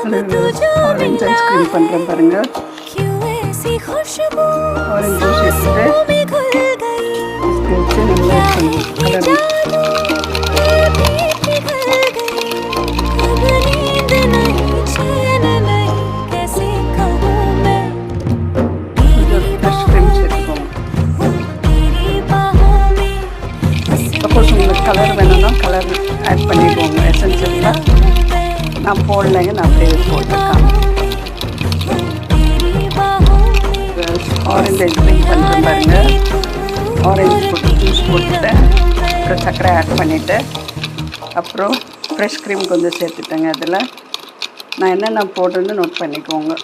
Orange ice cream பண்ணுறேன் பாருங்கள். Orange juice எடுத்துட்டு வச்சு நல்லா கலர் சப்போஸ் உங்களுக்கு கலர் வேணும்னா கலர் ஆட் பண்ணிடுவோங்க. எசன்ஷியலில் நான் போடலைங்க, நான் அப்படியே போட்டிருக்கேன். ஆரஞ்சு ஐஸ்கிரீம் பண்ணுறேன் பாருங்கள். ஆரஞ்சு போட்டு ஜூஸ் போட்டுட்டேன், அப்புறம் சர்க்கரை ஆட் பண்ணிவிட்டு அப்புறம் ஃப்ரெஷ் க்ரீம் கொஞ்சம் சேர்த்துட்டேங்க. அதில் நான் என்னென்ன போடுறேன்னு நோட் பண்ணிக்கோங்க.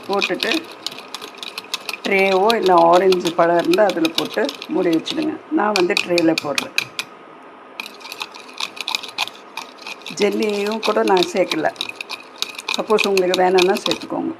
போட்டுட்டு ட்ரேவோ இல்லை ஆரஞ்சு பழம் இருந்தால் அதில் போட்டு மூடி வச்சுடுங்க. நான் வந்து ட்ரேயில் போடுறேன். ஜெல்லியும் கூட நான் சேர்க்கல. சப்போஸ் உங்களுக்கு வேணும்னா சேர்த்துக்கோங்க.